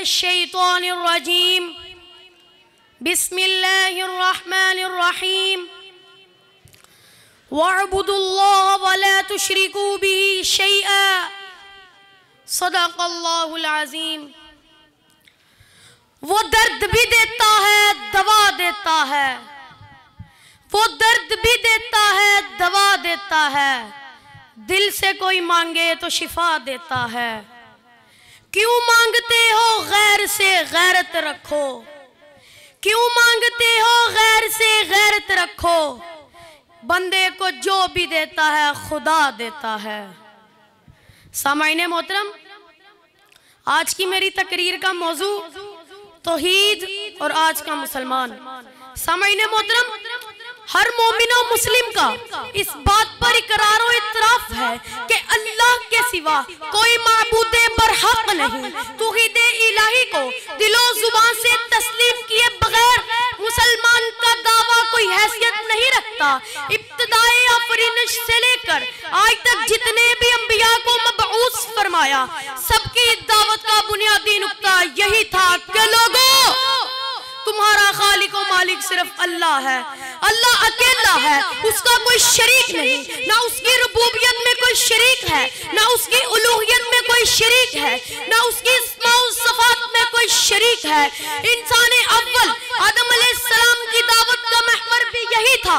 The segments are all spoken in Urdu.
الشیطان الرجیم بسم اللہ الرحمن الرحیم وَاعْبُدُوا اللَّهَ وَلَا تُشْرِكُوا بِهِ شَيْئًا صدق اللہ العظیم۔ وہ درد بھی دیتا ہے دوا دیتا ہے، وہ درد بھی دیتا ہے دوا دیتا ہے، دل سے کوئی مانگے تو شفا دیتا ہے۔ کیوں مانگتے ہو غیر سے غیرت رکھو، کیوں مانگتے ہو غیر سے غیرت رکھو، بندے کو جو بھی دیتا ہے خدا دیتا ہے۔ سامعین محترم، آج کی میری تقریر کا موضوع توحید اور آج کا مسلمان۔ سامعین محترم، ہر مومن و مسلم کا اس بات پر اقرار و اعتراف ہے کہ اللہ کے سوا کوئی معبود برحق نہیں۔ توحید الہی کو دل و زبان سے تسلیم کیے بغیر مسلمان کا دعویٰ کوئی حیثیت نہیں رکھتا۔ ابتدائی آفرینش سے لے کر آج تک جتنے بھی انبیاء کو مبعوث فرمایا، سب کی دعوت کا بنیادی نقطہ یہی تھا کہ لوگوں، تمہارا خالق و مالک صرف اللہ ہے، اللہ اکیلا ہے، اس کا کوئی شریک نہیں، نہ اس کی ربوبیت میں کوئی شریک ہے، نہ اس کی الوہیت میں کوئی شریک ہے، نہ اس کی اسماء و صفات میں کوئی شریک ہے۔ انسان اول آدم علیہ السلام کی دعوت کا محور بھی یہی تھا۔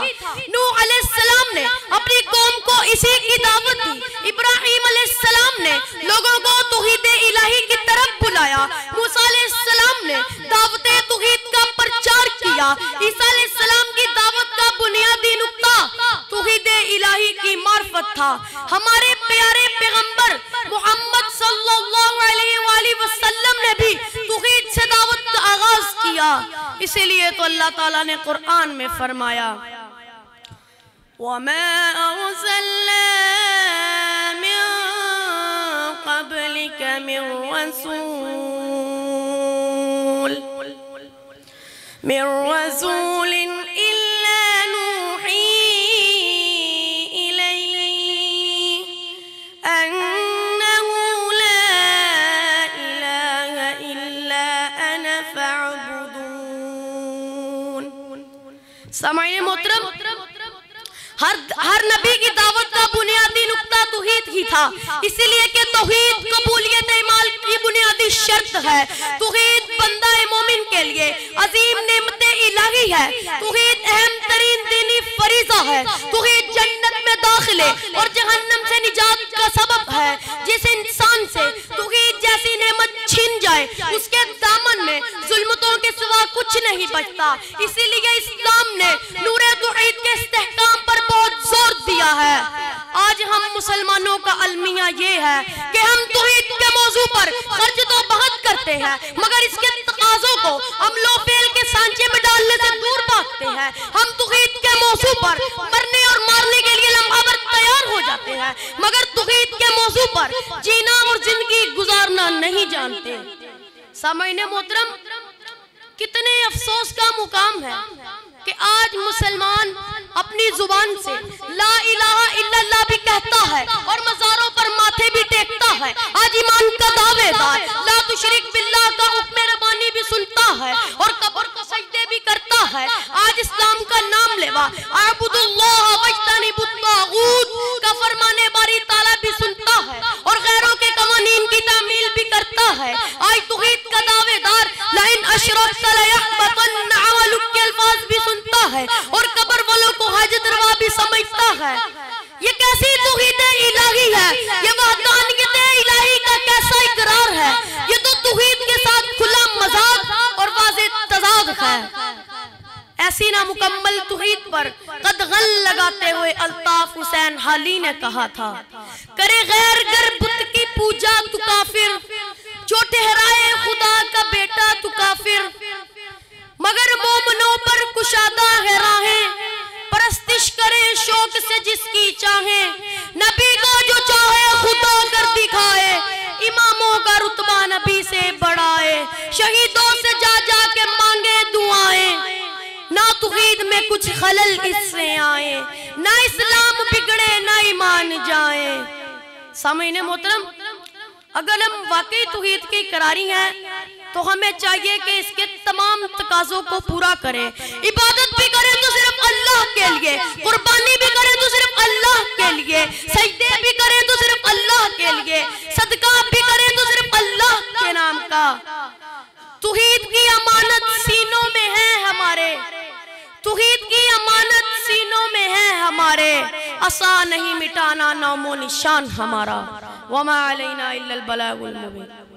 نوح علیہ السلام نے اپنی قوم کو اسی کی دعوت دی۔ ابراہیم علیہ السلام نے لوگوں کو توحید الہی کی طرف بلایا۔ موسیٰ علیہ السلام نے دعوت توحید کا پرچار کیا۔ عیسیٰ علیہ السلام کی دعوت کا بنیادی نقطہ توحید الہی کی معرفت تھا۔ ہمارے پیارے پیغمبر محمد صلی اللہ علیہ وآلہ وسلم نے بھی توحید سے دعوت کا آغاز کیا۔ اسی لیے تو اللہ تعالیٰ نے قرآن میں فرمایا وَمَا أَرْسَلْنَا مِن قَبْلِكَ مِن رَسُولٍ إِلَّا نُوحِي إِلَيْهِ أَنَّهُ لَا إِلَهَ إِلَّا أَنَا فَاعْبُدُونِ۔ سامعین محترم، ہر نبی کی دعوت کا بنیادی نقطہ توحید ہی تھا، اسی لیے کہ توحید قبولیت اعمال کی بنیادی شرط ہے۔ توحید بندہ مومن کے لیے عظیم نعمت الہی ہے۔ توحید اہم ترین دینی فریضہ ہے۔ توحید جنت میں داخلے اور جہنم سے نجات کا سبب ہے۔ جس انسان سے توحید جیسی نعمت چھین جائے، اس کے دامن میں ظلمتوں کے سوا کچھ نہیں بچتا۔ اسی لیے اسلام نے نور توحید کے استحکام پر بہت زور دیا ہے۔ آج ہم مسلمانوں کا المیہ یہ ہے کہ ہم توحید کے موضوع پر خرچ تو بہت کرتے ہیں، مگر اس کے تقاضوں کو عمل و فعل کے سانچے میں ڈالنے سے دور بھاگتے ہیں۔ ہم توحید کے موضوع پر مرنے اور مارنے کے لیے لمحہ بھر تیار ہو جاتے ہیں، مگر توحید کے موضوع پر جینا اور زندگی گزارنا نہیں جانتے۔ سامعین محترم، کتنے افسوس کا مقام ہے کہ آج مسلمان اپنی زبان سے لا الہ الا اللہ بھی کہتا ہے اور مزاروں پر ماتھے بھی ٹیکتا ہے۔ آج ایمان کا دعوے دار لا تشرک باللہ کا حکم ربانی بھی سنتا ہے اور قبر کو سجدے بھی کرتا ہے۔ آج اسلام کا نام لیوا اعبدوا اللہ واجتنبوا الطاغوت کا فرمانے باری تعالیٰ بھی سنتا ہے اور غیروں کے قوانین کی تعمیل بھی کرتا ہے۔ آج توحید کا دعوے دار لئن اشرکت لیحبطن عملک کے الفاظ بھی سنتا ہے اور قبر والوں کو حاجت روا بھی سمجھتا ہے۔ یہ کیسی توحید الہی ہے؟ یہ وحدانیت الہی کا کیسا اقرار ہے؟ یہ تو توحید کے ساتھ کھلا مذاق اور واضح تضاد ہے۔ ایسی نامکمل توحید پر قدغن لگاتے ہوئے الطاف حسین حالی نے کہا تھا، کرے غیر گر بت کی پوجا تو کافر، جو ٹھہرائے خدا کا بیٹا تو کافر، مگر مومنوں پر کشادہ ہے راہیں، پرستش کرے شوق سے جس کی چاہیں، نبی کو جو چاہے خدا کر دکھائے، اماموں کا رتبہ نبی سے بڑھائے، شہیدوں سے جا جا کے مانگے دعائیں، نہ توحید میں کچھ خلل اس سے آئے، نہ اسلام بگڑے نہ ایمان جائے۔ سامعین محترم، اگر ہم واقعی توحید کی اقراری ہیں تو ہمیں چاہیے کہ اس کے تمام تقاضوں کو پورا کریں. عبادت بھی کریں تو صرف اللہ کے لیے, قربانی بھی کریں تو صرف اللہ کے لیے, سجدے بھی کریں تو صرف اللہ کے لیے, صدقہ بھی کریں تو صرف اللہ کے نام کا. توحید کی امانت سینوں میں ہے ہمارے, توحید کی امانت سینوں میں ہے ہمارے, عصا نہیں مٹانا نام و نشان ہمارا. وما علینا الا البلاغ المبین.